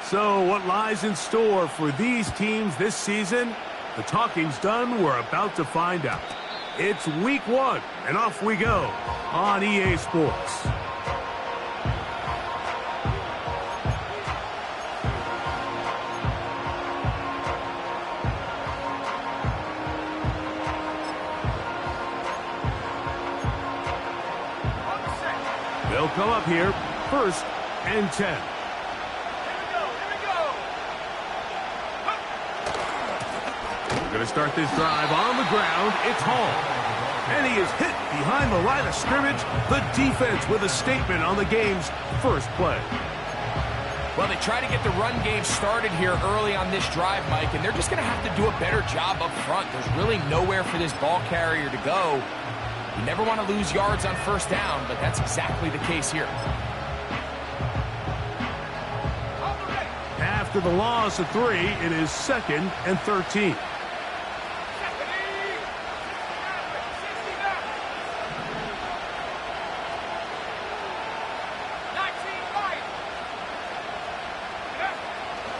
So what lies in store for these teams this season? The talking's done. We're about to find out. It's week 1, and off we go on EA Sports. They'll come up here, 1st and 10. Going to start this drive on the ground. It's Hall. And he is hit behind the line of scrimmage. The defense with a statement on the game's first play. Well, they try to get the run game started here early on this drive, Mike, and they're just going to have to do a better job up front. There's really nowhere for this ball carrier to go. You never want to lose yards on 1st down, but that's exactly the case here. After the loss of 3, it is 2nd and 13.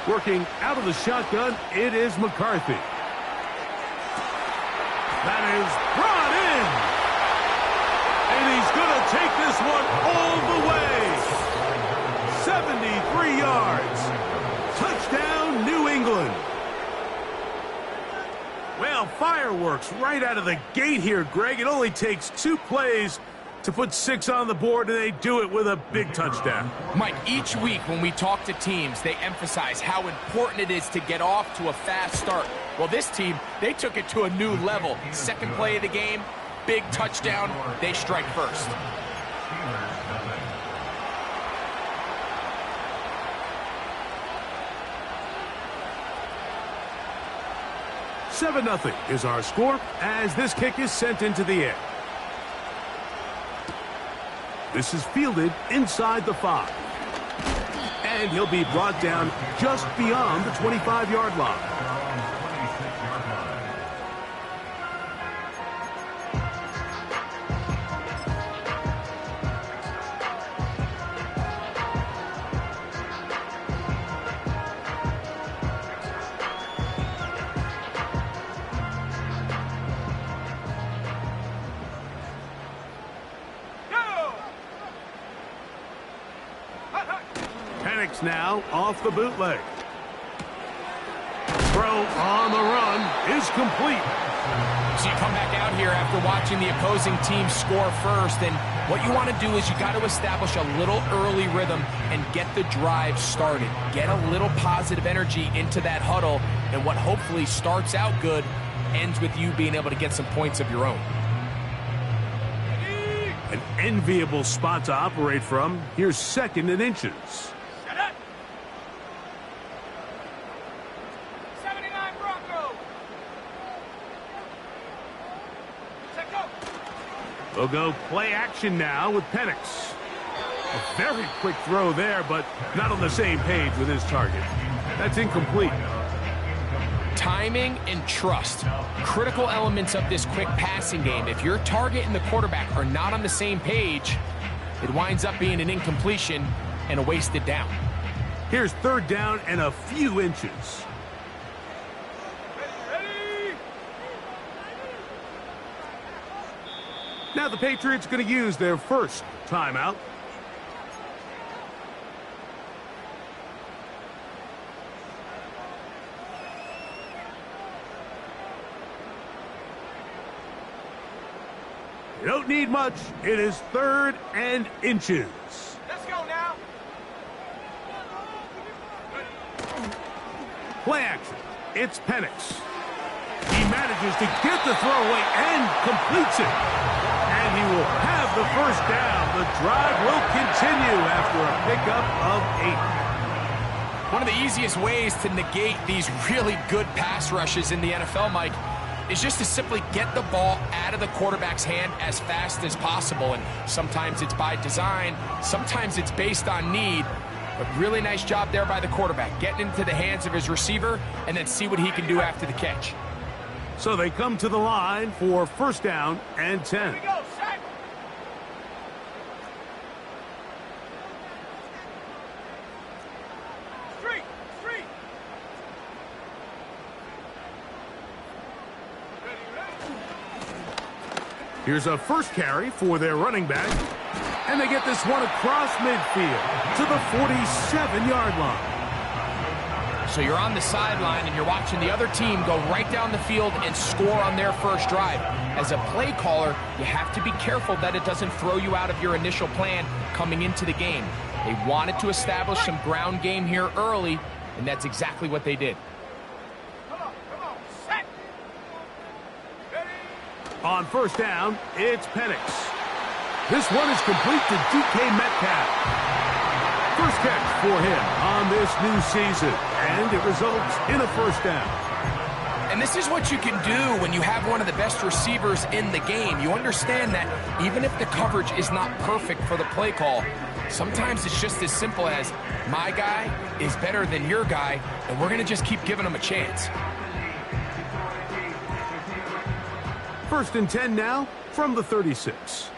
Working out of the shotgun, it is McCarthy. That is brought in. And he's going to take this one all the way. 73 yards. Touchdown, New England. Well, fireworks right out of the gate here, Greg. It only takes 2 plays to put 6 on the board, and they do it with a big touchdown. Mike, each week when we talk to teams, they emphasize how important it is to get off to a fast start. Well, this team, they took it to a new level. 2nd play of the game, big touchdown, they strike first. "7-0 is our score as this kick is sent into the air. This is fielded inside the 5. And he'll be brought down just beyond the 25-yard line. Now off the bootleg. Throw on the run is complete. So you come back out here after watching the opposing team score first, and what you want to do is you got to establish a little early rhythm and get the drive started. Get a little positive energy into that huddle, and what hopefully starts out good ends with you being able to get some points of your own. An enviable spot to operate from. Here's 2nd and inches. We'll go play action now with Penix. A very quick throw there, but not on the same page with his target. That's incomplete. Timing and trust, critical elements of this quick passing game. If your target and the quarterback are not on the same page, it winds up being an incompletion and a wasted down. Here's 3rd down and a few inches. Now the Patriots going to use their first timeout. You don't need much. It is 3rd and inches. Let's go now. Play action. It's Penix. He manages to get the throw away and completes it. And he will have the 1st down. The drive will continue after a pickup of 8. One of the easiest ways to negate these really good pass rushes in the NFL, Mike, is just to simply get the ball out of the quarterback's hand as fast as possible. And sometimes it's by design, sometimes it's based on need. But really nice job there by the quarterback, getting into the hands of his receiver and then see what he can do after the catch. So they come to the line for 1st down and 10. Here we go, set. Here's a first carry for their running back. And they get this one across midfield to the 47-yard line. So you're on the sideline and you're watching the other team go right down the field and score on their first drive. As a play caller, you have to be careful that it doesn't throw you out of your initial plan coming into the game. They wanted to establish some ground game here early, and that's exactly what they did. On first down, it's Penix. This one is complete to DK Metcalf. First catch for him on this new season, and it results in a first down. And this is what you can do when you have one of the best receivers in the game. You understand that even if the coverage is not perfect for the play call, sometimes it's just as simple as, my guy is better than your guy, and we're going to just keep giving him a chance. First and 10 now from the 36.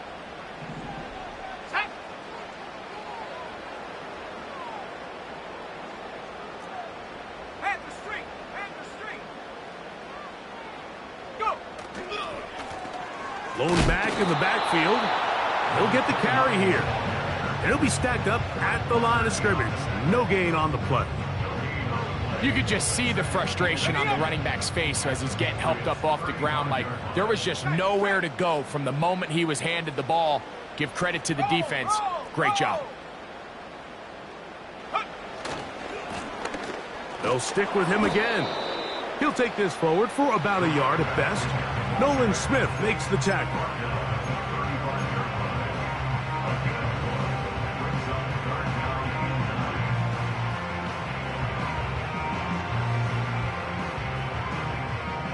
Lone back in the backfield. He'll get the carry here. And he'll be stacked up at the line of scrimmage. No gain on the play. You could just see the frustration on the running back's face as he's getting helped up off the ground. Like, there was just nowhere to go from the moment he was handed the ball. Give credit to the defense. Great job. They'll stick with him again. He'll take this forward for about a yard at best. Nolan Smith makes the tackle.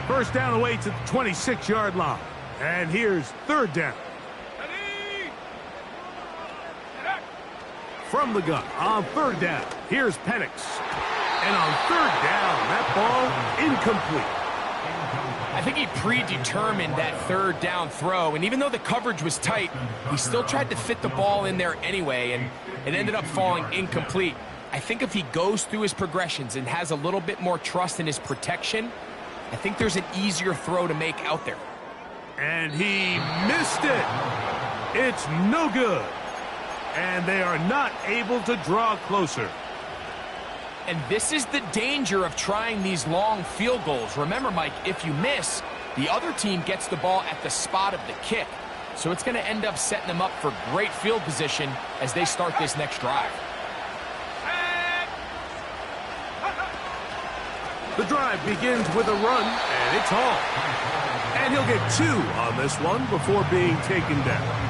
First down away to the 26-yard line. And here's third down. From the gun on third down, here's Penix. And on third down, that ball incomplete. I think he predetermined that third down throw, and even though the coverage was tight, he still tried to fit the ball in there anyway, and it ended up falling incomplete. I think if he goes through his progressions and has a little bit more trust in his protection, I think there's an easier throw to make out there. And he missed it. It's no good. And they are not able to draw closer. And this is the danger of trying these long field goals. Remember, Mike, if you miss, the other team gets the ball at the spot of the kick. So it's going to end up setting them up for great field position as they start this next drive. The drive begins with a run, and it's Hall. And he'll get 2 on this one before being taken down.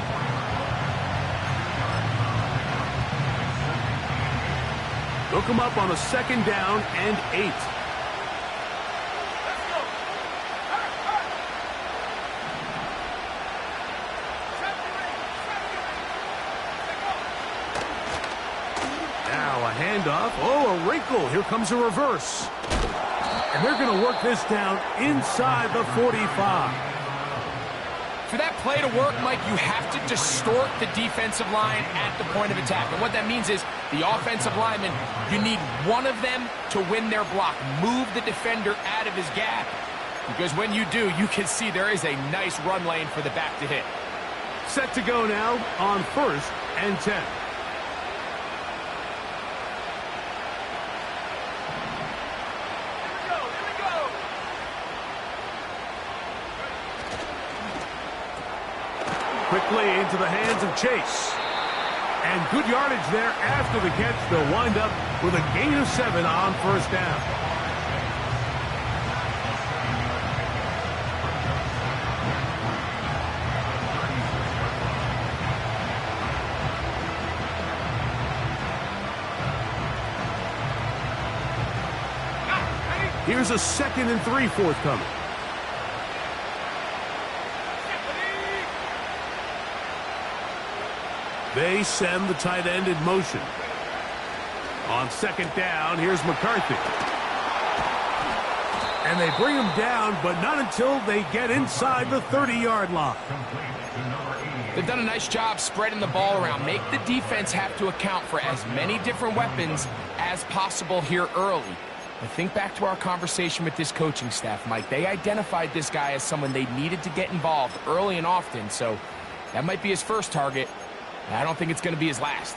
Hook him up on a second down and 8. Now a handoff. Oh, a wrinkle. Here comes a reverse. And they're going to work this down inside the 45. For that play to work, Mike, you have to distort the defensive line at the point of attack. And what that means is the offensive lineman, you need one of them to win their block. Move the defender out of his gap. Because when you do, you can see there is a nice run lane for the back to hit. Set to go now on first and 10. Quickly into the hands of Chase. And good yardage there after the catch. They'll wind up with a gain of 7 on first down. Here's a 2nd and 3 forthcoming. They send the tight end in motion. On second down, here's McCarthy. And they bring him down, but not until they get inside the 30-yard line. They've done a nice job spreading the ball around. Make the defense have to account for as many different weapons as possible here early. I think back to our conversation with this coaching staff, Mike. They identified this guy as someone they needed to get involved early and often, so that might be his first target. I don't think it's going to be his last.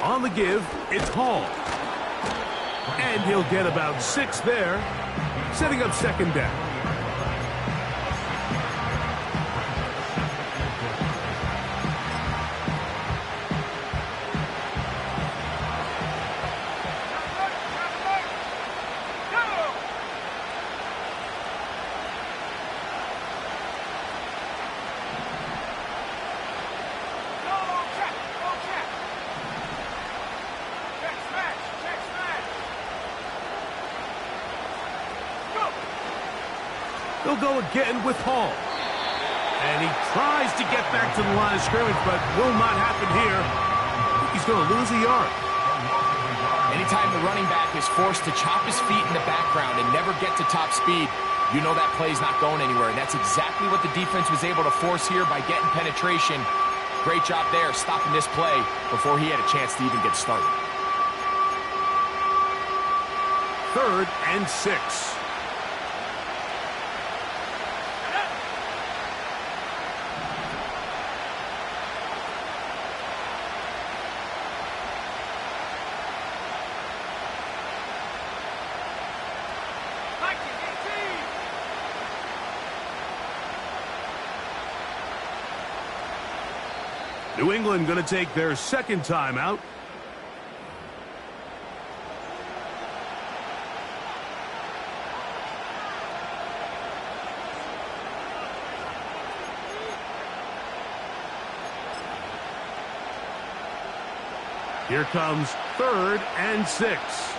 On the give, it's Hall. And he'll get about 6 there, setting up second down. They'll go again with Hall. And he tries to get back to the line of scrimmage, but will not happen here. He's going to lose a yard. Anytime the running back is forced to chop his feet in the background and never get to top speed, you know that play's not going anywhere. And that's exactly what the defense was able to force here by getting penetration. Great job there, stopping this play before he had a chance to even get started. 3rd and 6. New England going to take their second timeout. Here comes 3rd and 6.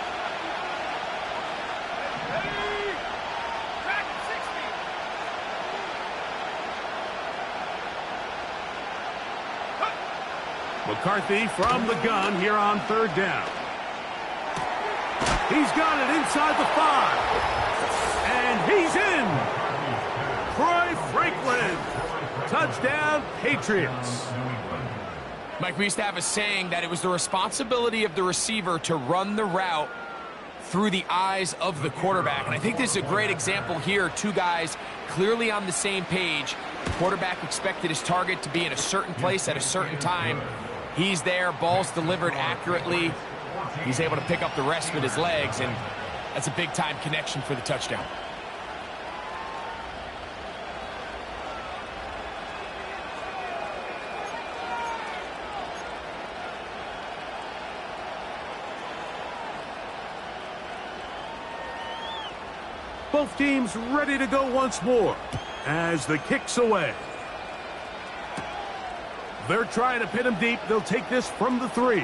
McCarthy from the gun here on 3rd down. He's got it inside the 5. And he's in. Troy Franklin. Touchdown, Patriots. Mike, we used to have a saying that it was the responsibility of the receiver to run the route through the eyes of the quarterback. And I think this is a great example here. 2 guys clearly on the same page. The quarterback expected his target to be in a certain place at a certain time. He's there, ball's delivered accurately. He's able to pick up the rest with his legs, and that's a big-time connection for the touchdown. Both teams ready to go once more as the kick's away. They're trying to pin him deep. They'll take this from the 3.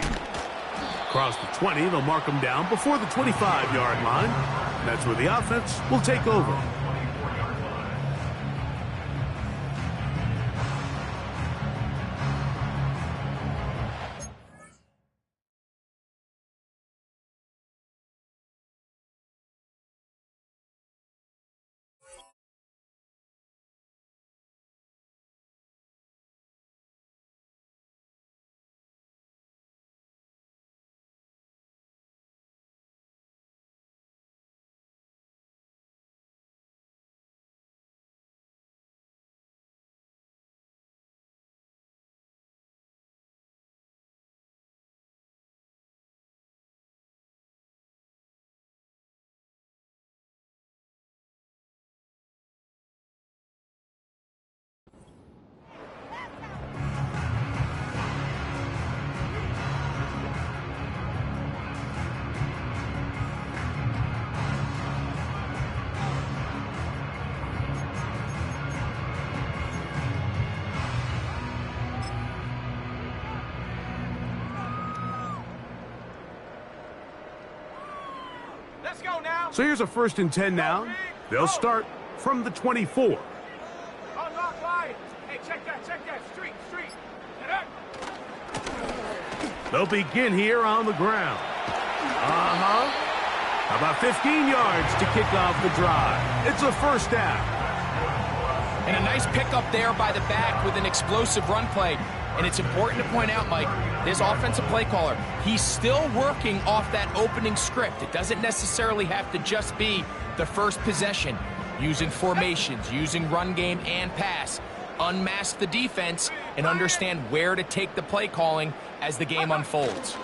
Across the 20, they'll mark him down before the 25-yard line. That's where the offense will take over. Let's go now. So here's a 1st and 10 now. They'll start from the 24. Unlock line. Hey, check that. Street. Get up. They'll begin here on the ground. About 15 yards to kick off the drive. It's a first down. And a nice pickup there by the back with an explosive run play. And it's important to point out, Mike, this offensive play caller, he's still working off that opening script. It doesn't necessarily have to just be the first possession. Using formations, using run game and pass. Unmask the defense and understand where to take the play calling as the game unfolds.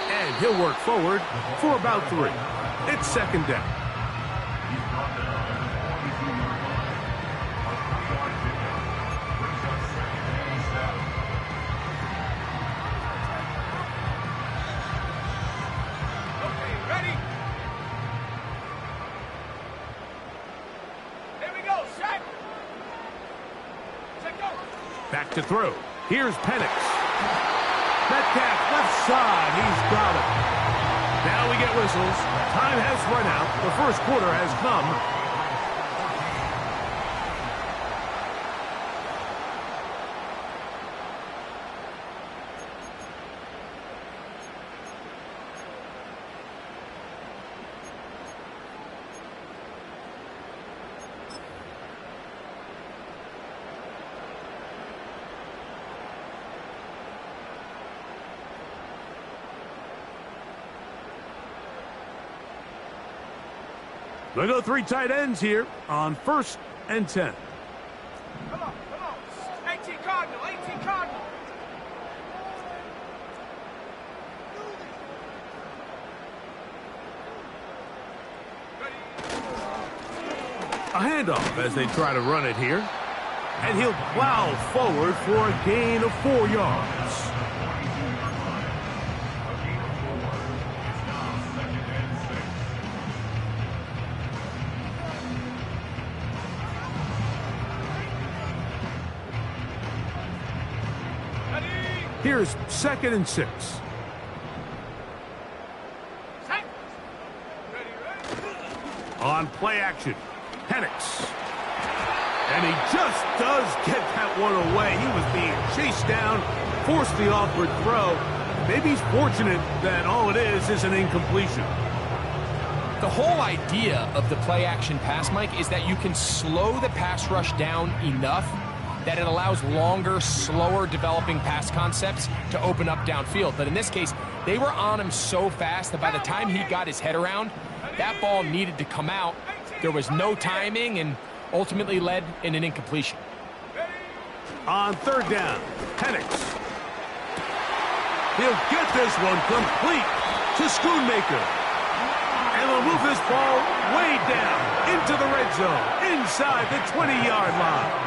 And he'll work forward for about 3. It's second down. Back to throw. Here's Penix. Metcalf left side. He's got it. Now we get whistles. Time has run out. The first quarter has come. They'll go 3 tight ends here on 1st and 10. Come on. 18 Cardinal, 18 Cardinal. A handoff as they try to run it here. And he'll plow forward for a gain of 4 yards. Here's 2nd and 6. On play action, Penix. And he just does get that one away. He was being chased down, forced the awkward throw. Maybe he's fortunate that all it is an incompletion. The whole idea of the play action pass, Mike, is that you can slow the pass rush down enough that it allows longer, slower developing pass concepts to open up downfield. But in this case, they were on him so fast that by the time he got his head around, that ball needed to come out. There was no timing and ultimately led in an incompletion. On 3rd down, Penix. He'll get this one complete to Schoonmaker. And they'll move this ball way down into the red zone, inside the 20-yard line.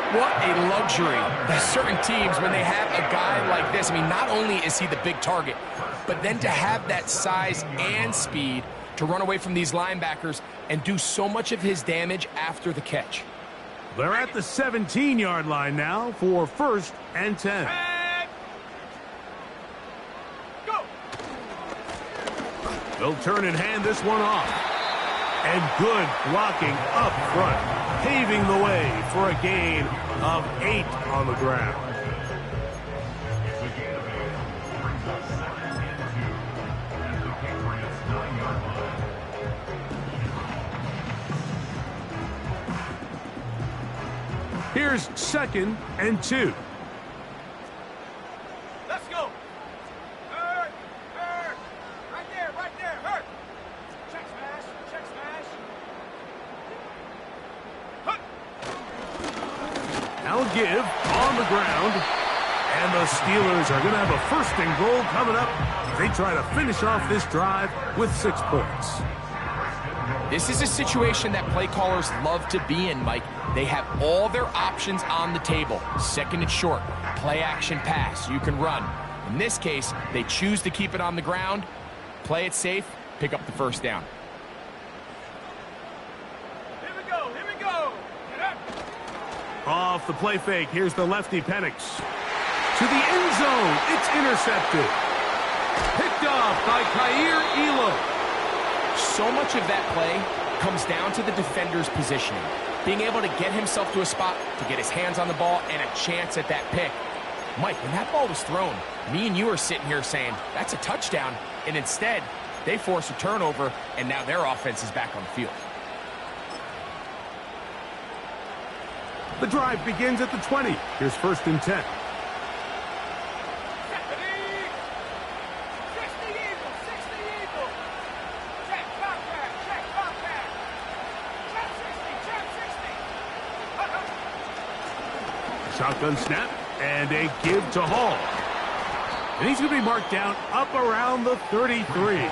What a luxury that certain teams, when they have a guy like this, I mean, not only is he the big target, but then to have that size and speed to run away from these linebackers and do so much of his damage after the catch. They're at the 17-yard line now for 1st and 10. Go! They'll turn and hand this one off. And good blocking up front, paving the way for a gain of 8 on the ground. Here's 2nd and 2. Let's go. Hurt. Right there. Hurt. Check smash. Hut. Now give on the ground. And the Steelers are going to have a 1st and goal coming up. They try to finish off this drive with 6 points. This is a situation that play callers love to be in, Mike. They have all their options on the table. 2nd and short, play action pass, you can run. In this case, they choose to keep it on the ground, play it safe, pick up the 1st down. Here we go. Get up. Off the play fake, here's the lefty Penix. To the end zone, it's intercepted. Picked off by Kaiir Elam. So much of that play comes down to the defender's positioning. Being able to get himself to a spot, to get his hands on the ball, and a chance at that pick. Mike, when that ball was thrown, me and you are sitting here saying, that's a touchdown. and instead, they force a turnover, and now their offense is back on the field. The drive begins at the 20. Here's 1st and 10. Shotgun snap, and a give to Hall. And he's going to be marked down up around the 33.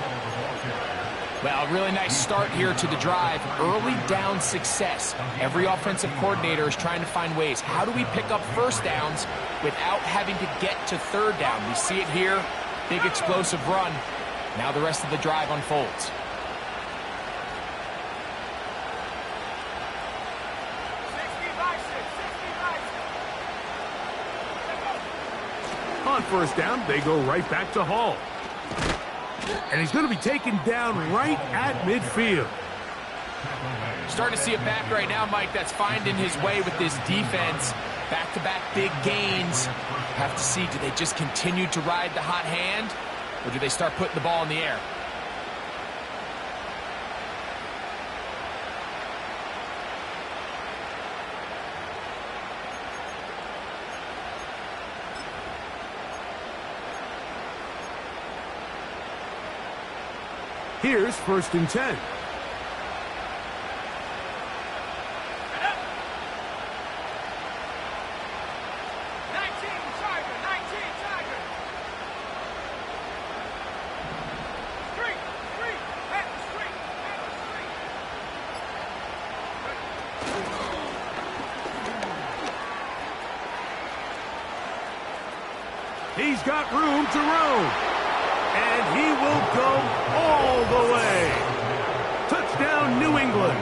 Well, really nice start here to the drive. Early down success. Every offensive coordinator is trying to find ways. How do we pick up 1st downs without having to get to 3rd down? We see it here. Big explosive run. Now the rest of the drive unfolds. On 1st down, they go right back to Hall. And he's going to be taken down right at midfield. Starting to see a back right now, Mike, that's finding his way with this defense. Back-to-back big gains. Have to see, do they just continue to ride the hot hand, or do they start putting the ball in the air? Here's 1st and 10. He's got room to roam. And he will go all the way. Touchdown, New England.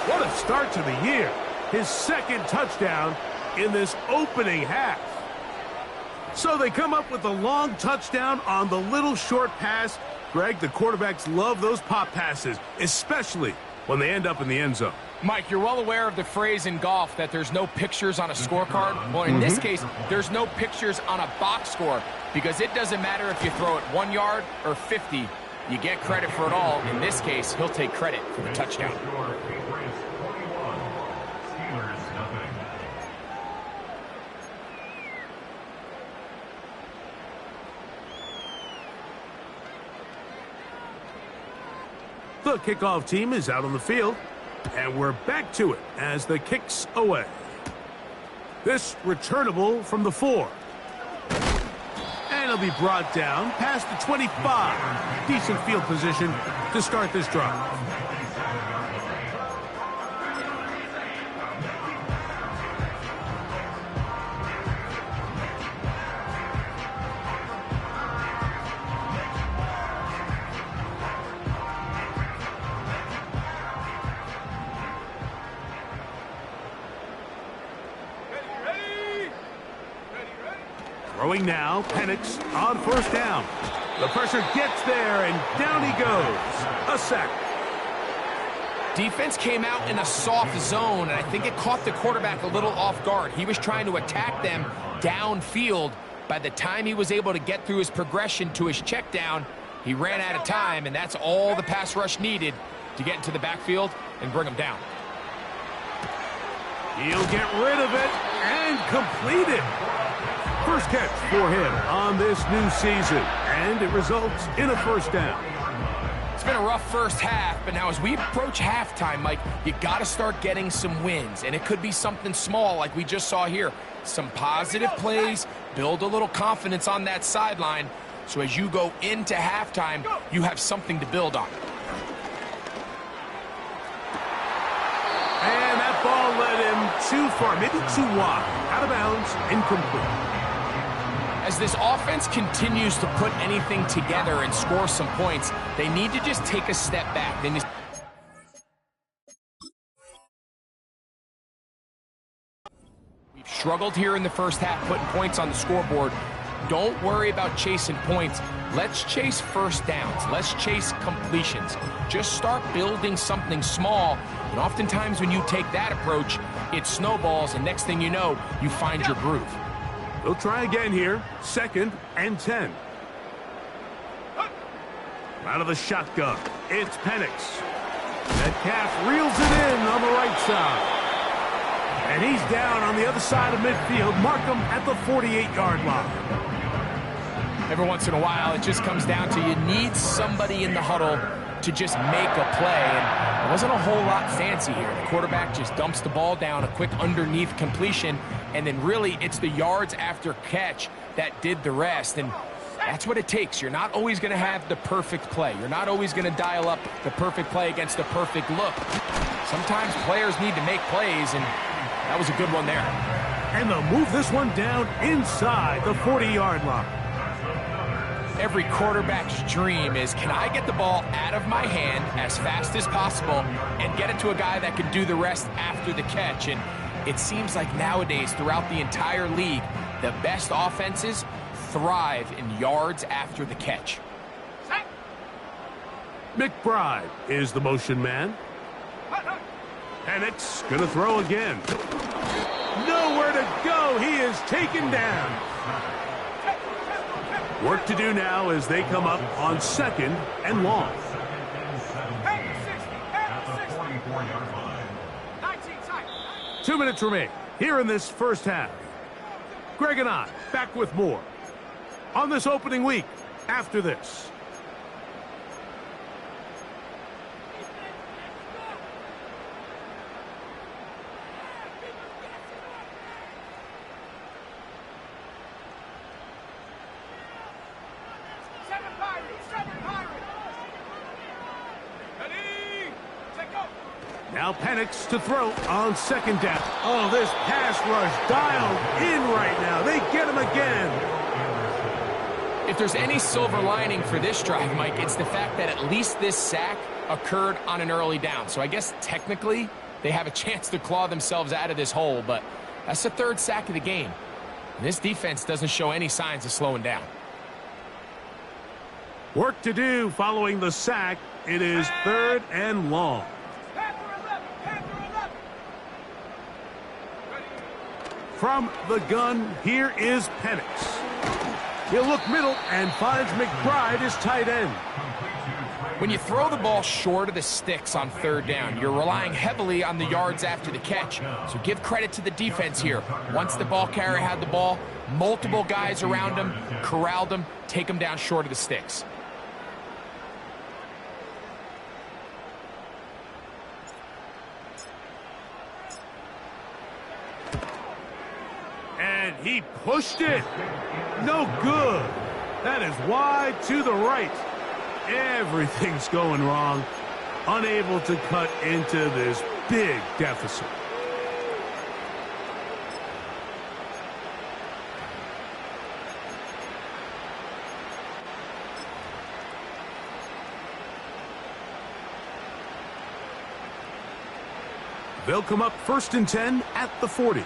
What a start to the year. His 2nd touchdown in this opening half. So they come up with a long touchdown on the little short pass. Greg, the quarterbacks love those pop passes, especially when they end up in the end zone. Mike, you're well aware of the phrase in golf that there's no pictures on a scorecard. Well, in this case, there's no pictures on a box score, because it doesn't matter if you throw it 1 yard or 50. You get credit for it all. In this case, he'll take credit for the touchdown. The kickoff team is out on the field, and we're back to it as the kick's away. This returnable from the 4. And it'll be brought down past the 25. Decent field position to start this drive. Throwing now, Penix on 1st down. The pressure gets there, and down he goes. A sack. Defense came out in a soft zone, and I think it caught the quarterback a little off guard. He was trying to attack them downfield. By the time he was able to get through his progression to his check down, he ran out of time, and that's all the pass rush needed to get into the backfield and bring him down. He'll get rid of it and complete it. First catch for him on this new season, and it results in a 1st down. It's been a rough first half, but now as we approach halftime, Mike, you got to start getting some wins, and it could be something small like we just saw here. Some positive plays, build a little confidence on that sideline, so as you go into halftime, you have something to build on. And that ball led him too far, maybe too wide. Out of bounds, incomplete. As this offense continues to put anything together and score some points, they need to just take a step back. We've struggled here in the first half putting points on the scoreboard. Don't worry about chasing points. Let's chase 1st downs. Let's chase completions. Just start building something small, and oftentimes when you take that approach, it snowballs, and next thing you know, you find your groove. They'll try again here. 2nd and 10. Out of the shotgun, it's Penix. Metcalf reels it in on the right side. And he's down on the other side of midfield. Mark him at the 48-yard line. Every once in a while, it just comes down to you need somebody in the huddle to just make a play. And it wasn't a whole lot fancy here. The quarterback just dumps the ball down, a quick underneath completion, and then really it's the yards after catch that did the rest. And that's what it takes. You're not always going to have the perfect play. You're not always going to dial up the perfect play against the perfect look. Sometimes players need to make plays, and that was a good one there. And they'll move this one down inside the 40-yard line. Every quarterback's dream is, can I get the ball out of my hand as fast as possible and get it to a guy that can do the rest after the catch? And it seems like nowadays, throughout the entire league, the best offenses thrive in yards after the catch. McBride is the motion man. Penix going to throw again. Nowhere to go. He is taken down. Work to do now as they come up on 2nd and long. 2 minutes remain here in this first half. Greg and I back with more on this opening week after this. Now Penix to throw on 2nd down. Oh, this pass rush dialed in right now. They get him again. If there's any silver lining for this drive, Mike, it's the fact that at least this sack occurred on an early down. So I guess technically they have a chance to claw themselves out of this hole, but that's the 3rd sack of the game. And this defense doesn't show any signs of slowing down. Work to do following the sack. It is 3rd and long. From the gun, here is Penix. He'll look middle and finds McBride as tight end. When you throw the ball short of the sticks on 3rd down, you're relying heavily on the yards after the catch. So give credit to the defense here. Once the ball carrier had the ball, multiple guys around him, corralled him, take him down short of the sticks. And he pushed it. No good. That is wide to the right. Everything's going wrong. Unable to cut into this big deficit. They'll come up 1st and 10 at the 40.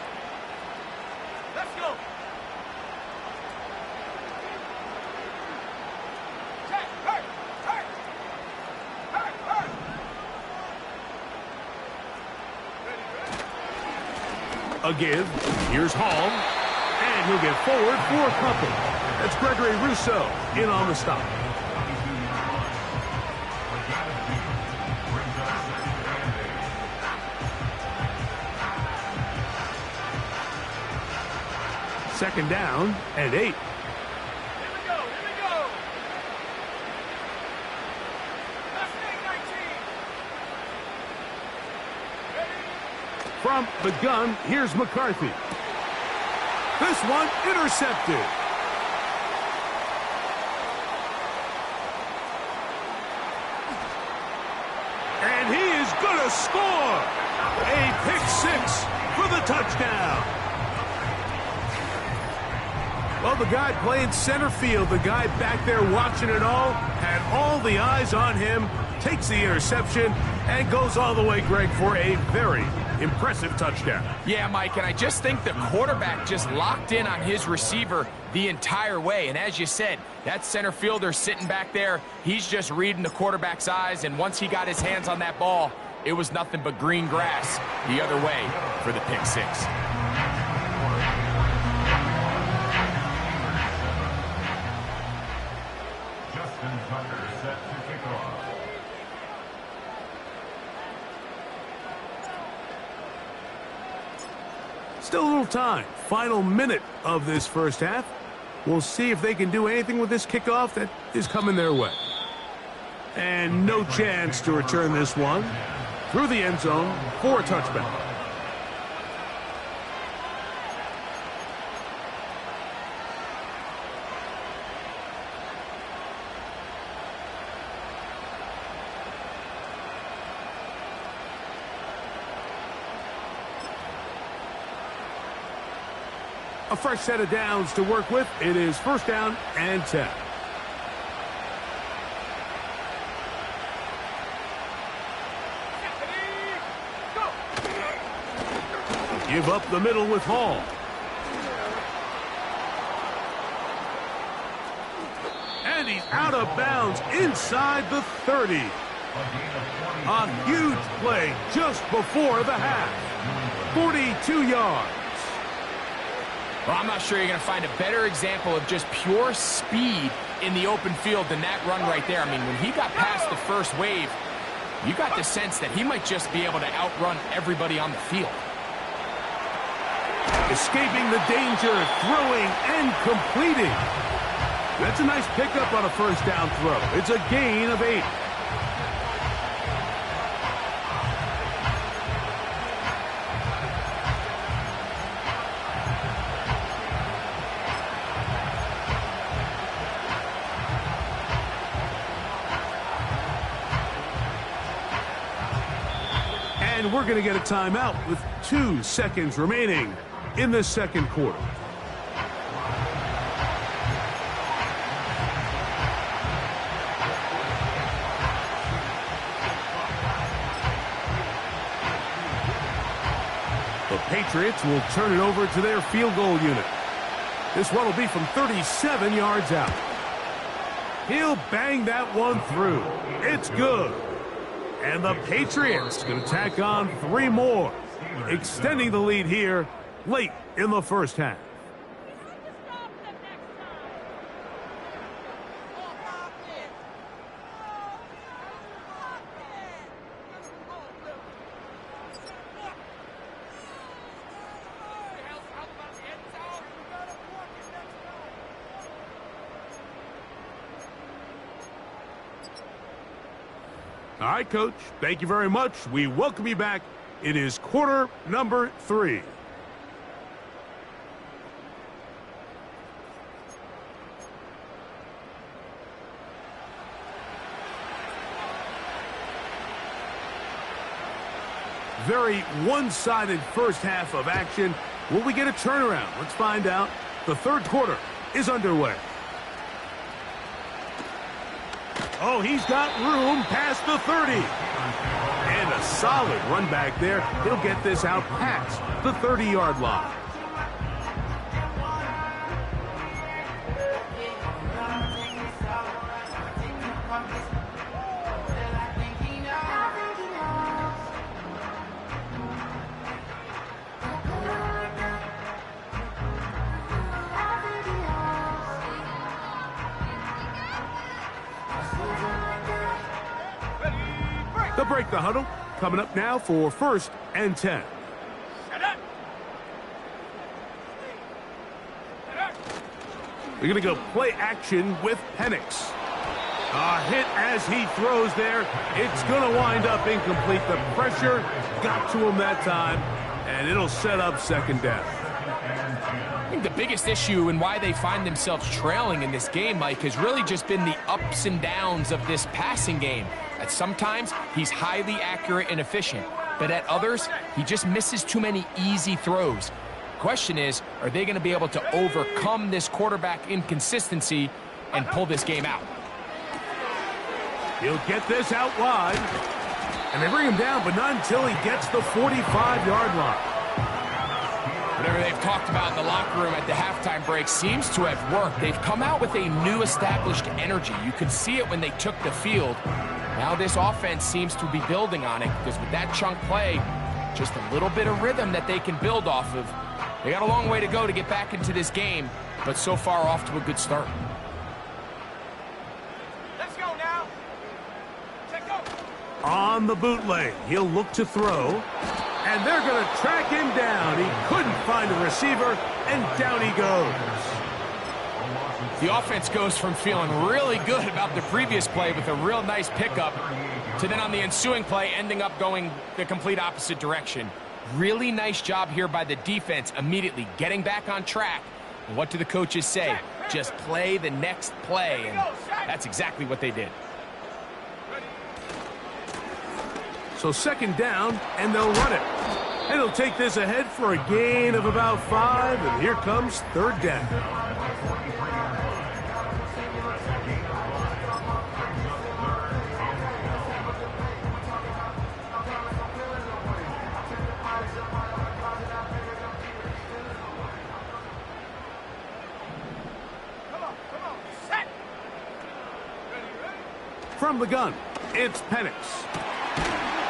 A give. Here's Hall. And he'll get forward for a couple. That's Gregory Rousseau in on the stop. Second down and 8. From the gun, here's McCarthy. This one intercepted. And he is going to score. A pick 6 for the touchdown. Well, the guy playing center field, the guy back there watching it all, had all the eyes on him, takes the interception, and goes all the way, Greg, for a very impressive touchdown. Yeah, Mike, and I just think the quarterback just locked in on his receiver the entire way. And as you said, that center fielder sitting back there, he's just reading the quarterback's eyes, and once he got his hands on that ball, it was nothing but green grass the other way for the pick 6. Justin Tucker set to kick Still a little time. Final minute of this first half. We'll see if they can do anything with this kickoff that is coming their way. And no chance to return this one through the end zone for a touchback. A fresh set of downs to work with. It is first down and 10. Give up the middle with Hall. And he's out of bounds inside the 30. A huge play just before the half. 42 yards. Well, I'm not sure you're going to find a better example of just pure speed in the open field than that run right there. I mean, when he got past the first wave, you got the sense that he might just be able to outrun everybody on the field. Escaping the danger, throwing and completing. That's a nice pickup on a first down throw. It's a gain of 8. And we're going to get a timeout with 2 seconds remaining in the second quarter. The Patriots will turn it over to their field goal unit. This one will be from 37 yards out. He'll bang that one through. It's good. And the Patriots going to tack on 3 more, extending the lead here late in the first half. All right, Coach, thank you very much. We welcome you back. It is quarter number 3. Very one-sided first half of action. Will we get a turnaround? Let's find out. The third quarter is underway. Oh, he's got room past the 30. And a solid run back there. He'll get this out past the 30-yard line. They'll break the huddle. Coming up now for first and 10. They're going to go play action with Penix. A hit as he throws there. It's going to wind up incomplete. The pressure got to him that time, and it'll set up second down. I think the biggest issue and why they find themselves trailing in this game, Mike, has really just been the ups and downs of this passing game. At sometimes, he's highly accurate and efficient, but at others, he just misses too many easy throws. Question is, are they going to be able to overcome this quarterback inconsistency and pull this game out? He'll get this out wide, and they bring him down, but not until he gets the 45-yard line. Whatever they've talked about in the locker room at the halftime break seems to have worked. They've come out with a new established energy. You could see it when they took the field. Now this offense seems to be building on it because with that chunk play, just a little bit of rhythm that they can build off of. They got a long way to go to get back into this game, but so far off to a good start. Let's go now. Check go. On the bootleg, he'll look to throw. And they're going to track him down. He couldn't find a receiver, and down he goes. The offense goes from feeling really good about the previous play with a real nice pickup to then on the ensuing play ending up going the complete opposite direction. Really nice job here by the defense immediately getting back on track. And what do the coaches say? Just play the next play, and that's exactly what they did. So second down, and they'll run it. And he'll take this ahead for a gain of about 5, and here comes third down. From the gun, it's Penix.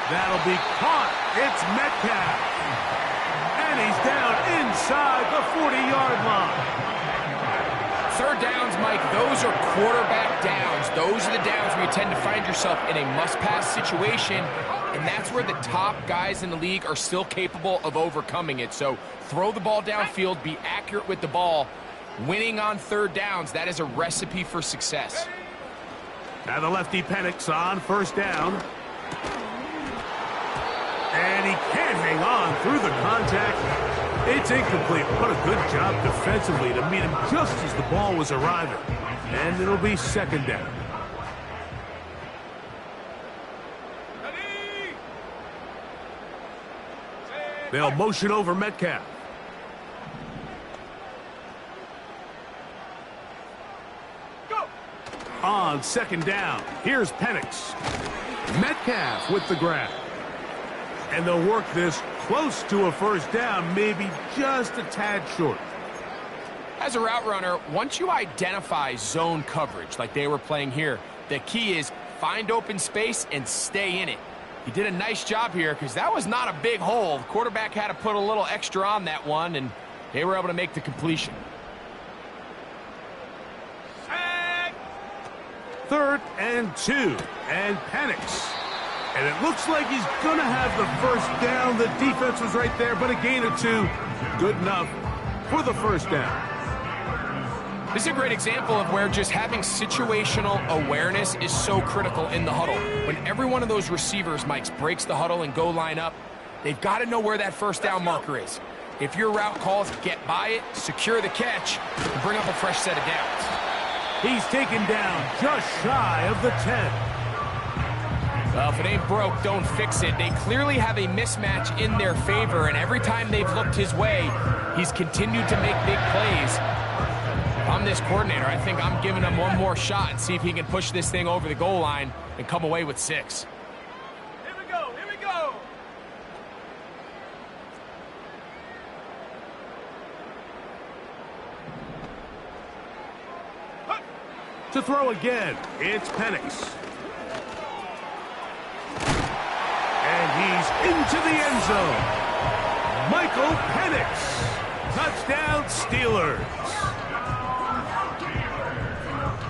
That'll be caught. It's Metcalf. And he's down inside the 40-yard line. Third downs, Mike, those are quarterback downs. Those are the downs where you tend to find yourself in a must-pass situation, and that's where the top guys in the league are still capable of overcoming it. So throw the ball downfield, be accurate with the ball. Winning on third downs, that is a recipe for success. Now the lefty Penix on first down. And he can't hang on through the contact. It's incomplete. What a good job defensively to meet him just as the ball was arriving. And it'll be second down. They'll motion over Metcalf. On second down, here's Penix. Metcalf with the grab. And they'll work this close to a first down, maybe just a tad short. As a route runner, once you identify zone coverage like they were playing here, the key is find open space and stay in it. He did a nice job here because that was not a big hole. The quarterback had to put a little extra on that one, and they were able to make the completion. Third and 2, and Penix. And it looks like he's going to have the first down. The defense was right there, but a gain of 2. Good enough for the first down. This is a great example of where just having situational awareness is so critical in the huddle. When every one of those receivers, Mike, breaks the huddle and go line up, they've got to know where that first down marker is. If your route calls, get by it, secure the catch, and bring up a fresh set of downs. He's taken down just shy of the 10. Well, if it ain't broke, don't fix it. They clearly have a mismatch in their favor, and every time they've looked his way, he's continued to make big plays. If I'm this coordinator, I think I'm giving him one more shot and see if he can push this thing over the goal line and come away with 6. Here we go, here we go. To throw again, it's Penix. And he's into the end zone. Michael Penix. Touchdown, Steelers.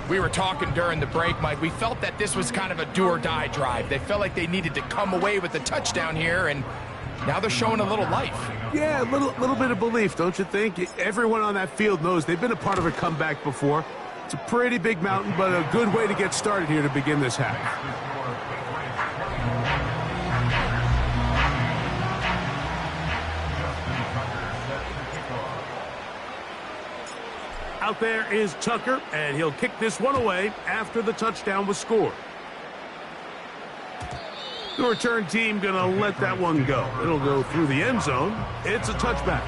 We were talking during the break, Mike. We felt that this was kind of a do-or-die drive. They felt like they needed to come away with a touchdown here, and now they're showing a little life. Yeah, a little bit of belief, don't you think? Everyone on that field knows they've been a part of a comeback before. It's a pretty big mountain, but a good way to get started here to begin this half. Out there is Tucker, and he'll kick this one away after the touchdown was scored. The return team going to let that one go. It'll go through the end zone. It's a touchback.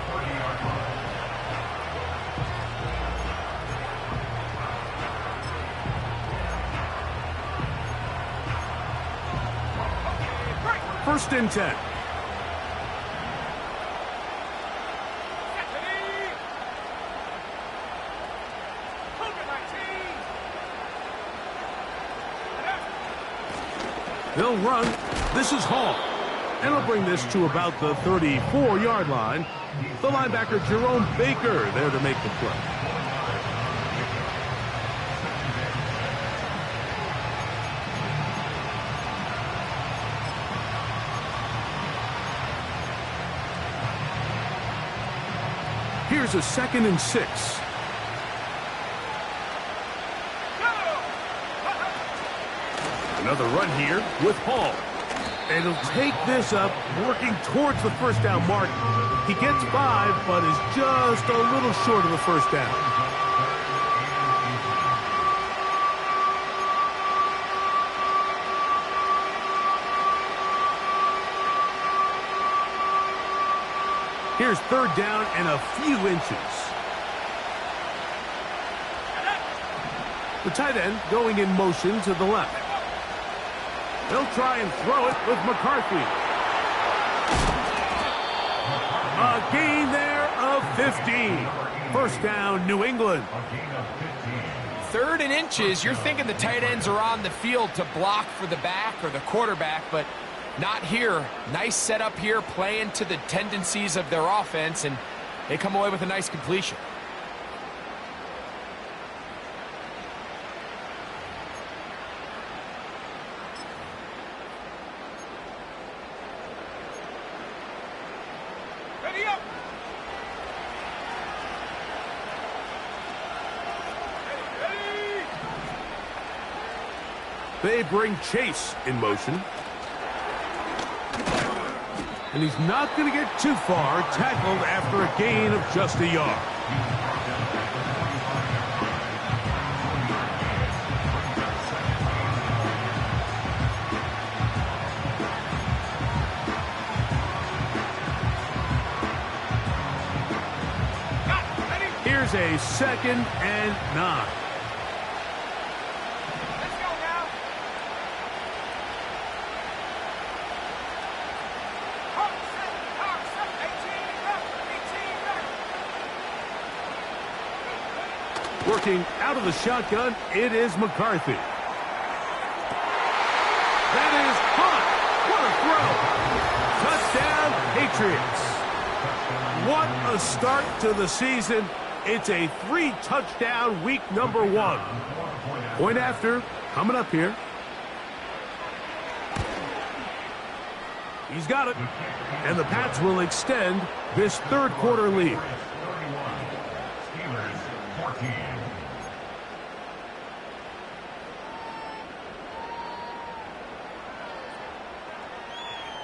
First and 10. They'll run. This is Hall. And he'll bring this to about the 34-yard line. The linebacker, Jerome Baker, there to make the play. Here's a 2nd and 6. Another run here with Hall. And he'll take this up, working towards the first down mark. He gets 5, but is just a little short of the first down. Here's 3rd down and a few inches. The tight end going in motion to the left. They'll try and throw it with McCarthy. A gain there of 15. First down, New England. 3rd and inches, you're thinking the tight ends are on the field to block for the back or the quarterback, but not here. Nice setup here, playing to the tendencies of their offense, and they come away with a nice completion. Ready up. Ready. They bring Chase in motion. And he's not going to get too far, tackled after a gain of just a yard. Here's a 2nd and 9. Let's go now. Hawk, 18 left. Working out of the shotgun, it is McCarthy. That is caught. What a throw. Touchdown, Patriots. What a start to the season. It's a 3-touchdown week number 1. Point after, coming up here. He's got it. And the Pats will extend this 3rd quarter lead.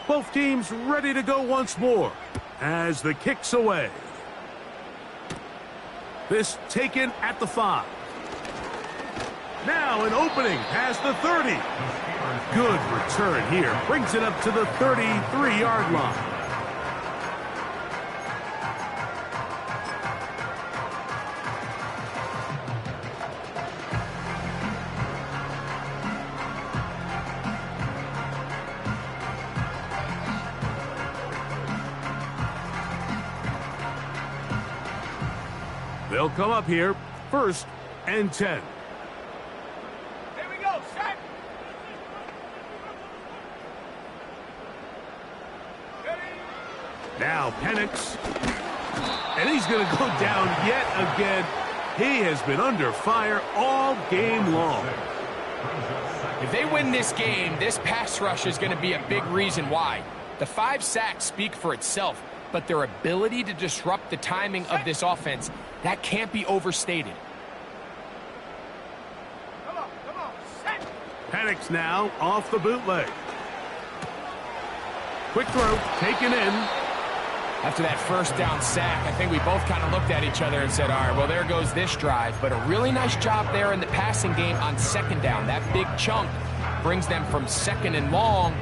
Both teams ready to go once more as the kick's away. This taken at the 5. Now an opening past the 30. Good return here. Brings it up to the 33-yard line. They'll come up here, 1st and 10. Here we go, set. Ready. Now Penix. And he's going to go down yet again. He has been under fire all game long. If they win this game, this pass rush is going to be a big reason why. The 5 sacks speak for itself, but their ability to disrupt the timing of this offense, that can't be overstated. Come on, set. Penix now off the bootleg. Quick throw, taken in. After that first down sack, I think we both kind of looked at each other and said, all right, well, there goes this drive. But a really nice job there in the passing game on 2nd down. That big chunk brings them from 2nd and long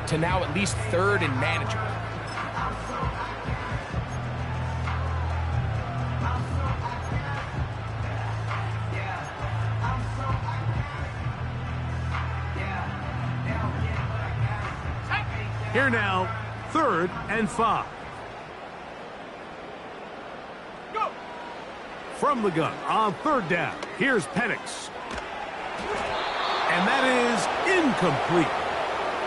to now at least 3rd and manageable. Here now, 3rd and 5. Go. From the gun on 3rd down, here's Penix. And that is incomplete.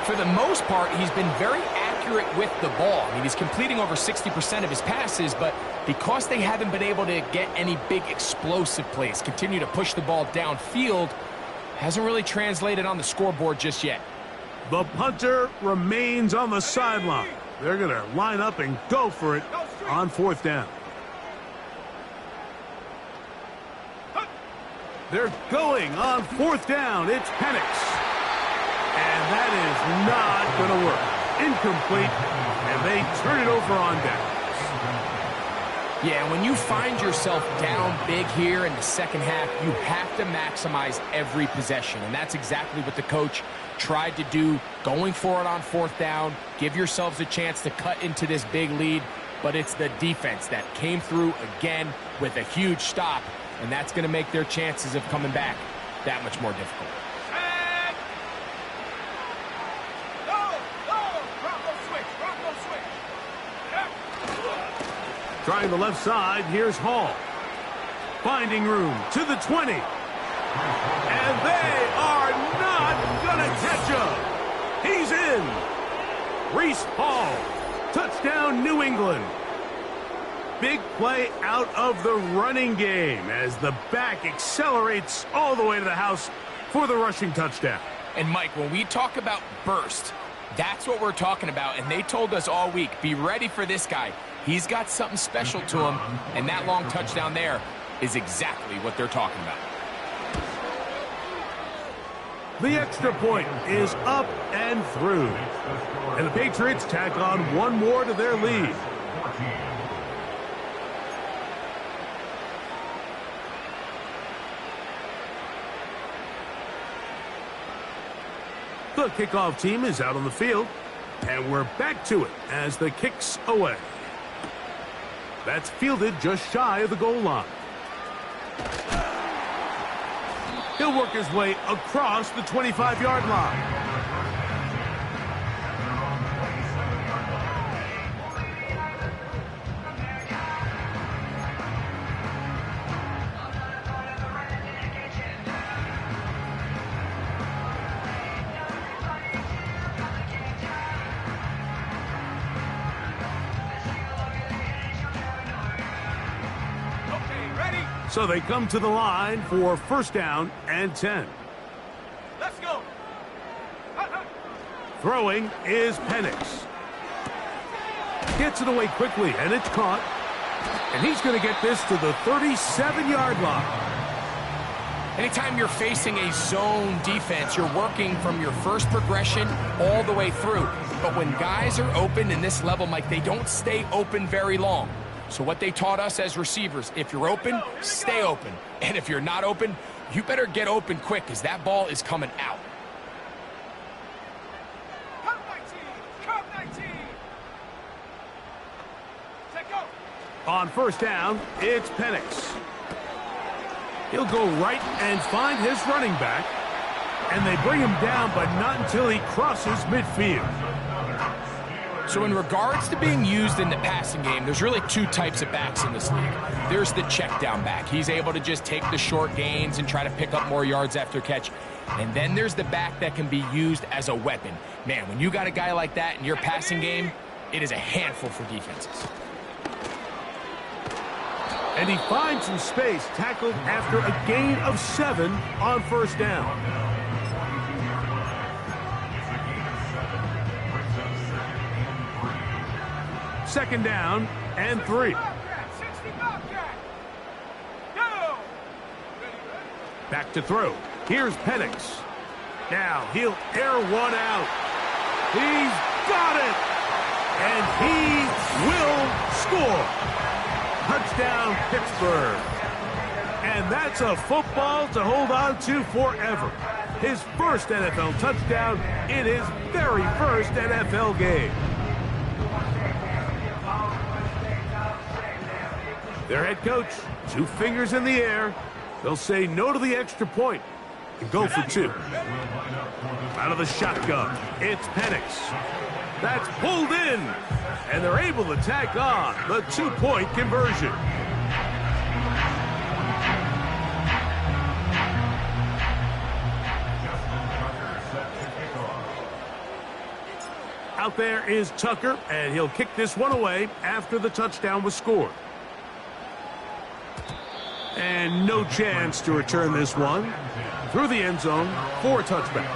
For the most part, he's been very accurate with the ball. I mean, he's completing over 60% of his passes, but because they haven't been able to get any big explosive plays, continue to push the ball downfield, hasn't really translated on the scoreboard just yet. The punter remains on the sideline. They're going to line up and go for it on 4th down. They're going on 4th down. It's Penix. And that is not going to work. Incomplete. And they turn it over on down. Yeah, when you find yourself down big here in the second half, you have to maximize every possession. And that's exactly what the coach tried to do, going for it on 4th down. Give yourselves a chance to cut into this big lead. But it's the defense that came through again with a huge stop. And that's going to make their chances of coming back that much more difficult. Trying the left side, here's Hall. Finding room to the 20. And they are not going to catch him. He's in. Reese Hall. Touchdown, New England. Big play out of the running game as the back accelerates all the way to the house for the rushing touchdown. And, Mike, when we talk about burst, that's what we're talking about. And they told us all week, be ready for this guy. He's got something special to him, and that long touchdown there is exactly what they're talking about. The extra point is up and through. And the Patriots tack on one more to their lead. The kickoff team is out on the field, and we're back to it as the kick's away. That's fielded just shy of the goal line. He'll work his way across the 25-yard line. So they come to the line for 1st down and 10. Let's go. Throwing is Penix. Gets it away quickly, and it's caught. And he's going to get this to the 37-yard line. Anytime you're facing a zone defense, you're working from your first progression all the way through. But when guys are open in this level, Mike, they don't stay open very long. So what they taught us as receivers, if you're open, stay open. And if you're not open, you better get open quick because that ball is coming out. Come 19. Come 19. Take go. On 1st down, it's Penix. He'll go right and find his running back. And they bring him down, but not until he crosses midfield. So in regards to being used in the passing game, there's really 2 types of backs in this league. There's the check down back. He's able to just take the short gains and try to pick up more yards after catch. And then there's the back that can be used as a weapon. Man, when you got a guy like that in your passing game, it is a handful for defenses. And he finds some space, tackled after a gain of 7 on 1st down. Second down and 3. Back to throw. Here's Penix. Now he'll air one out. He's got it. And he will score. Touchdown, Pittsburgh. And that's a football to hold on to forever. His first NFL touchdown in his very first NFL game. Their head coach, 2 fingers in the air. They'll say no to the extra point and go for 2. Out of the shotgun, it's Penix. That's pulled in, and they're able to tack on the 2-point conversion. Out there is Tucker, and he'll kick this one away after the touchdown was scored. And no chance to return this one through the end zone for a touchback.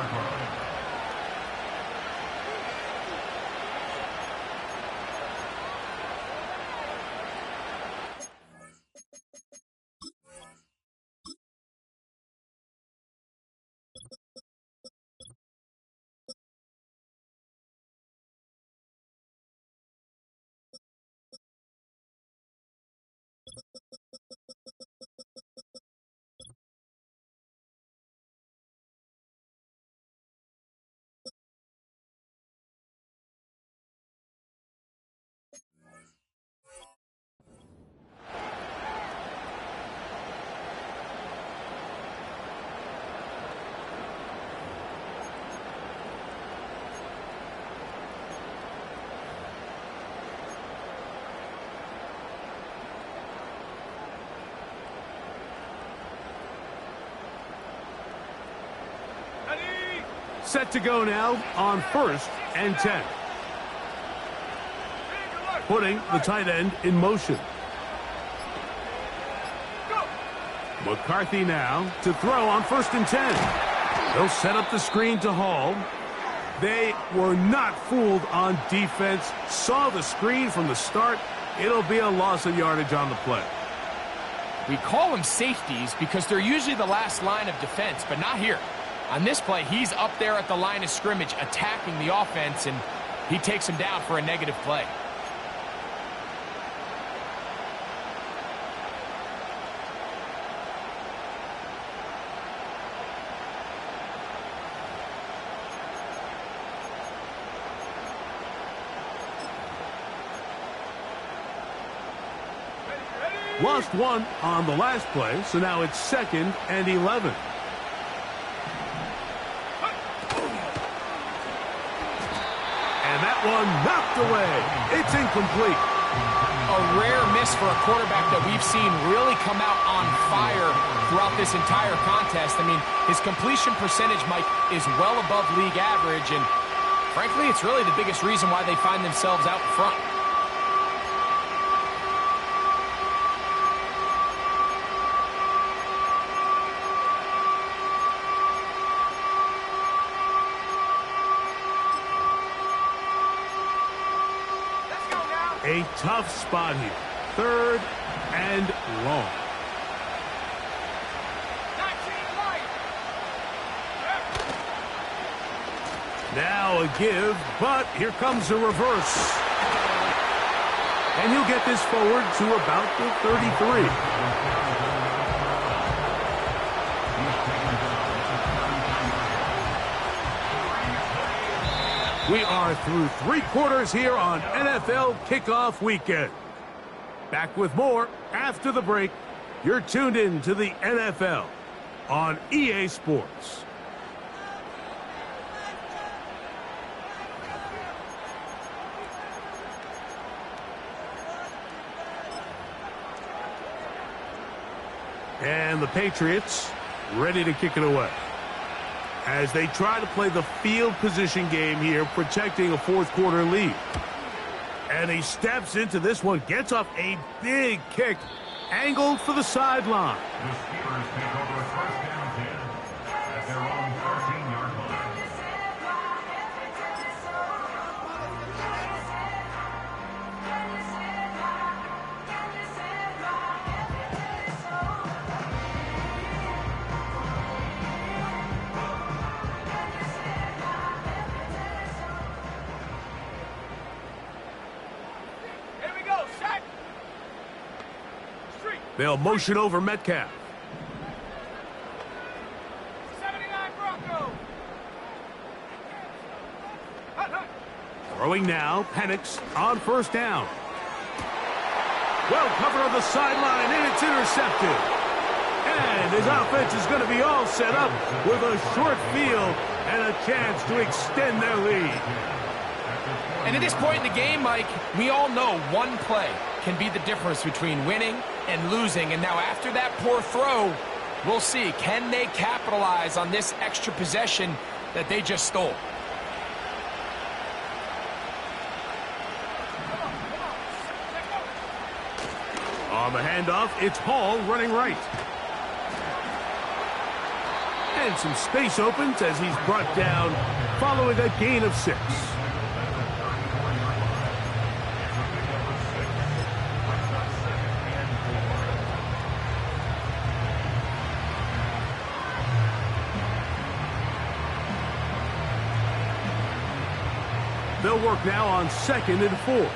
Set to go now on 1st and 10. Putting the tight end in motion. McCarthy now to throw on 1st and 10. They'll set up the screen to Hall. They were not fooled on defense. Saw the screen from the start. It'll be a loss of yardage on the play. We call them safeties because they're usually the last line of defense, but not here. On this play, he's up there at the line of scrimmage attacking the offense, and he takes him down for a negative play. Lost one on the last play, so now it's 2nd and 11. And that one knocked away. It's incomplete. A rare miss for a quarterback that we've seen really come out on fire throughout this entire contest. I mean, his completion percentage, Mike, is well above league average, and frankly, it's really the biggest reason why they find themselves out in front. A tough spot here. 3rd and long. Now a give, but here comes a reverse. And he'll get this forward to about the 33. We are through 3 quarters here on NFL Kickoff Weekend. Back with more after the break. You're tuned in to the NFL on EA Sports. And the Patriots ready to kick it away as they try to play the field position game here, protecting a 4th quarter lead. And he steps into this one, gets off a big kick, angled for the sideline. The Steelers take over a 1st down 10 at their own 13-yard line. They'll motion over Metcalf. 79 Bronco. Throwing now, Penix on 1st down. Well covered on the sideline, and it's intercepted. And his offense is going to be all set up with a short field and a chance to extend their lead. And at this point in the game, Mike, we all know one play can be the difference between winning and losing. And now after that poor throw, we'll see, can they capitalize on this extra possession that they just stole? On the handoff, it's Hall running right. And some space opens as he's brought down following a gain of 6. They'll work now on 2nd and 4.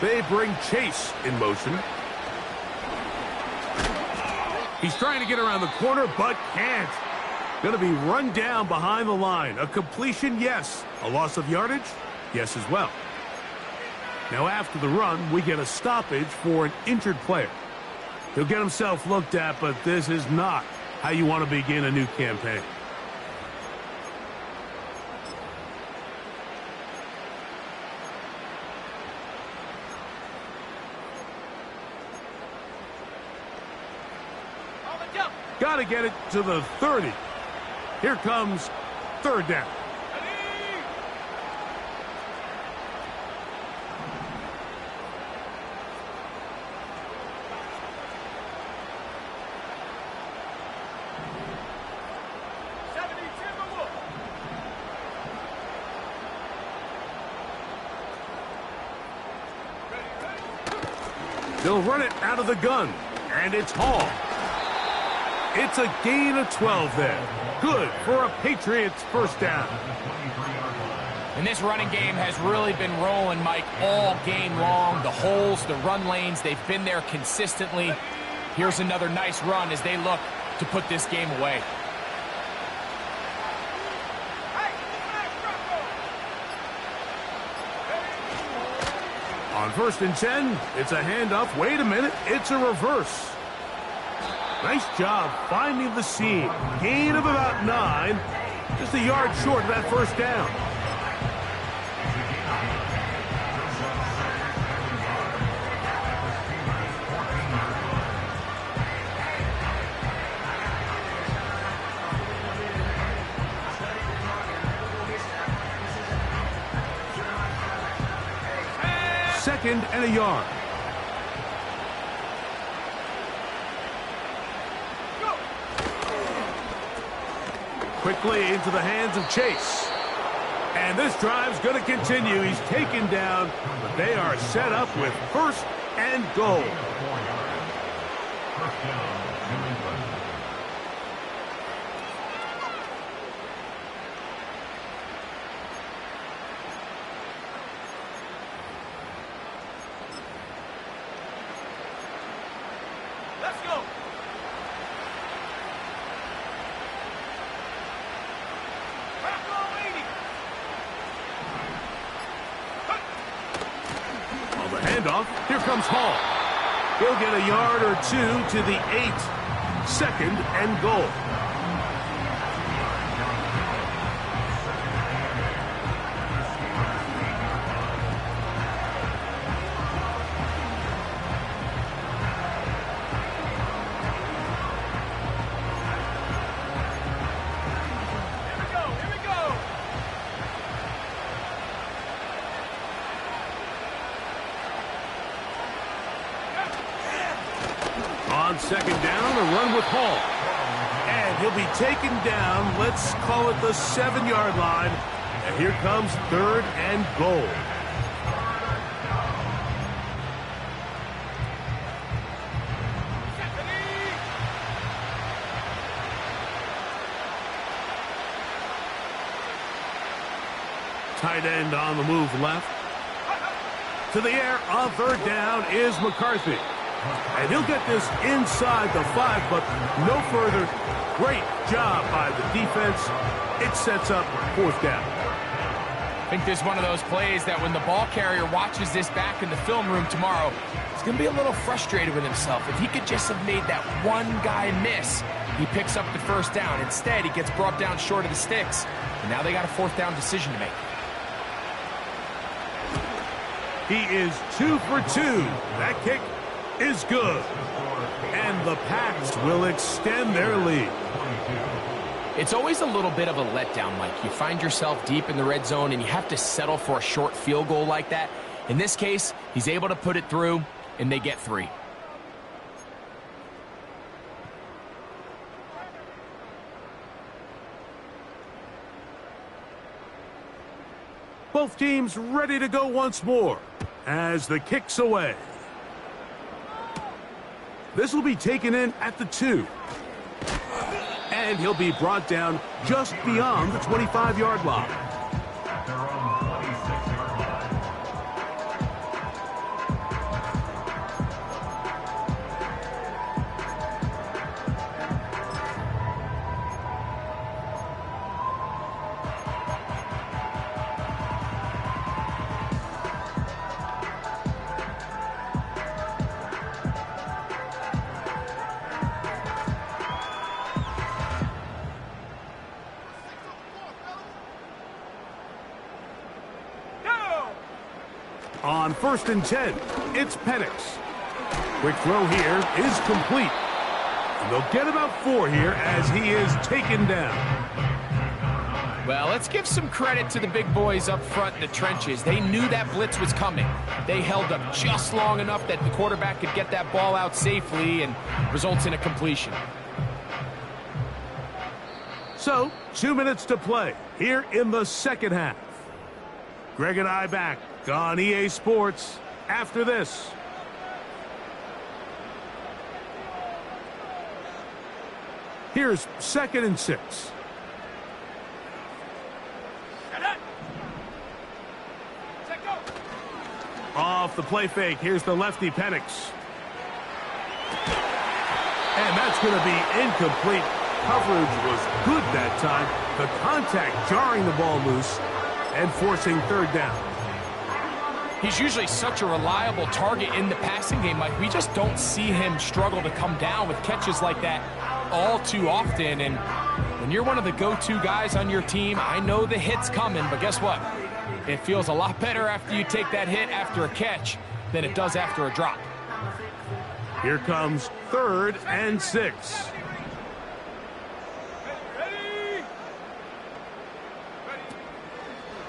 They bring Chase in motion. He's trying to get around the corner, but can't. Going to be run down behind the line. A completion, yes. A loss of yardage, yes as well. Now after the run, we get a stoppage for an injured player. He'll get himself looked at, but this is not how you want to begin a new campaign. On the Got to get it to the 30. Here comes third down. They'll run it out of the gun, and it's Hall. It's a gain of 12 there. Good for a Patriots first down. And this running game has really been rolling, Mike, all game long. The holes, the run lanes, they've been there consistently. Here's another nice run as they look to put this game away. On 1st and 10, it's a handoff. Wait a minute, it's a reverse. Nice job finding the seam. Gain of about 9. Just a yard short of that first down. Second and a yard. Quickly into the hands of Chase. And this drive's going to continue. He's taken down, but they are set up with first and goal. First down, New England. Let's go. On the handoff, here comes Hall. He'll get a yard or 2 to the 8. Second and goal. On second down, a run with Hall. And he'll be taken down, let's call it the 7-yard line. And here comes third and goal. Tight end on the move left. To the air on third down is McCarthy. And he'll get this inside the 5, but no further. Great job by the defense. It sets up fourth down. I think this is one of those plays that when the ball carrier watches this back in the film room tomorrow, he's going to be a little frustrated with himself. If he could just have made that one guy miss, he picks up the first down. Instead, he gets brought down short of the sticks. And now they got a fourth down decision to make. He is 2 for 2. That kick is good. And the Pats will extend their lead. It's always a little bit of a letdown, Mike. You find yourself deep in the red zone and you have to settle for a short field goal like that. In this case, he's able to put it through, and they get 3. Both teams ready to go once more as the kick's away. This will be taken in at the 2. And he'll be brought down just beyond the 25-yard line. At their own 26-yard line. On 1st and 10, it's Penix. Quick throw here is complete. They'll get about 4 here as he is taken down. Well, let's give some credit to the big boys up front in the trenches. They knew that blitz was coming. They held up just long enough that the quarterback could get that ball out safely and results in a completion. So, 2 minutes to play here in the second half. Greg and I back on EA Sports after this. Here's 2nd and 6. Off the play fake, here's the lefty Penix. And that's going to be incomplete. Coverage was good that time. The contact jarring the ball loose and forcing 3rd down. He's usually such a reliable target in the passing game, Mike. We just don't see him struggle to come down with catches like that all too often. And when you're one of the go-to guys on your team, I know the hit's coming, but guess what? It feels a lot better after you take that hit after a catch than it does after a drop. Here comes 3rd and 6.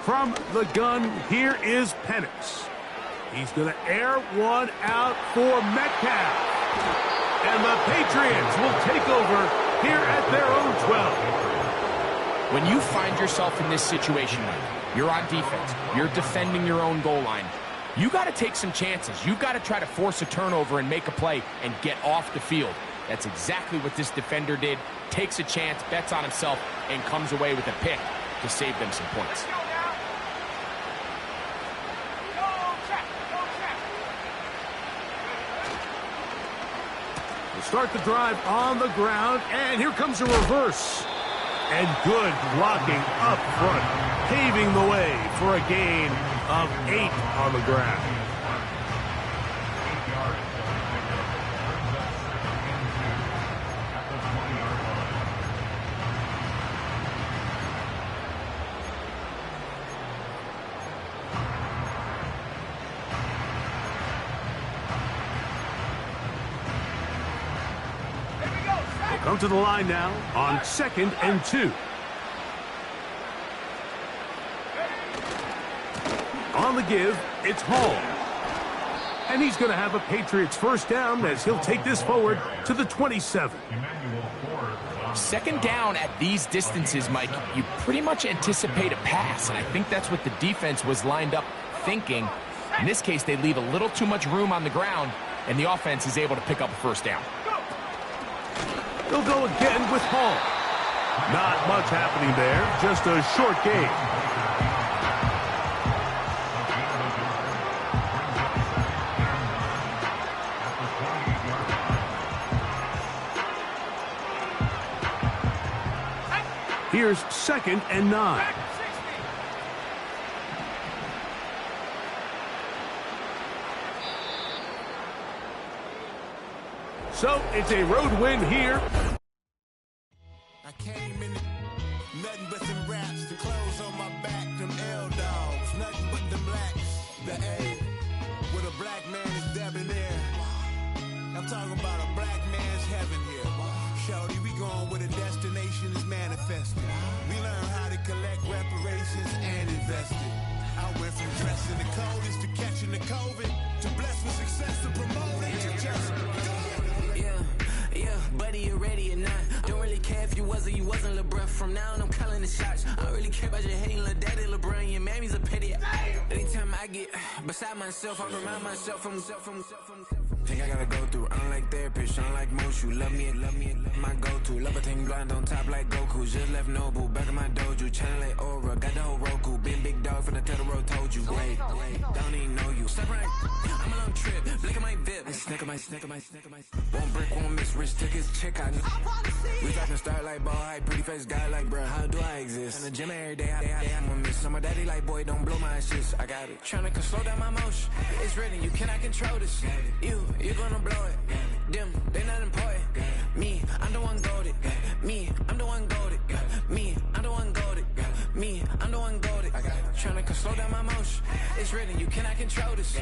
From the gun, here is Penix. He's going to air one out for Metcalf. And the Patriots will take over here at their own 12. When you find yourself in this situation, Mike, you're on defense, you're defending your own goal line, you got to take some chances. You've got to try to force a turnover and make a play and get off the field. That's exactly what this defender did. Takes a chance, bets on himself, and comes away with a pick to save them some points. We'll start the drive on the ground, and here comes a reverse. And good blocking up front, paving the way for a gain of 8 on the ground. Come to the line now on 2nd and 2. On the give, it's Hall. And he's going to have a Patriots 1st down as he'll take this forward to the 27. 2nd down at these distances, Mike, you pretty much anticipate a pass, and I think that's what the defense was lined up thinking. In this case, they leave a little too much room on the ground, and the offense is able to pick up a 1st down. They'll go again with Hall. Not much happening there, just a short gain. Here's 2nd and 9. So it's a road win here. I came in nothing but them raps, the clothes on my back, them L-dogs, nothing but them blacks, the A, with a black man is debonair. I'm talking about a black man's heaven here. Shorty, we going where the destination is manifested. We learn how to collect reparations and invest it. I went from dressing the coldest to catching the COVID, to blessed with success to promote it, to just yeah, buddy, you ready or not? Don't really care if you was or you wasn't LeBron. From now on, I'm calling the shots. I don't really care about your hating little daddy LeBron. Your mammy's a pity. Anytime I get beside myself, I remind myself from think I gotta go through. I don't like therapists, I don't like most. You love me, my go-to. Love a thing blind on top like Goku. Just left Noble, back in my dojo. Channel like Aura, got the whole Roku. Been big dog from the Tether Road, told you. Wait, don't even know you. Step right, I'm a long trip. Look at my VIP. Snick of my. One brick, one miss. Rich took his chick, I know. We talking start like ball hype, pretty face guy like, bruh, how do I exist? In the gym every day, I'm gonna miss. My daddy like, boy, don't blow my shit. I got it. Tryna slow down my motion. It's written, you cannot control this. You gonna blow it. Them, they not important. Me, I'm the one goated. Me, I'm the one goated. Me, I'm the one goated. Me, I'm the one goated. I got it. Tryna slow down my motion. It's written, you cannot control this.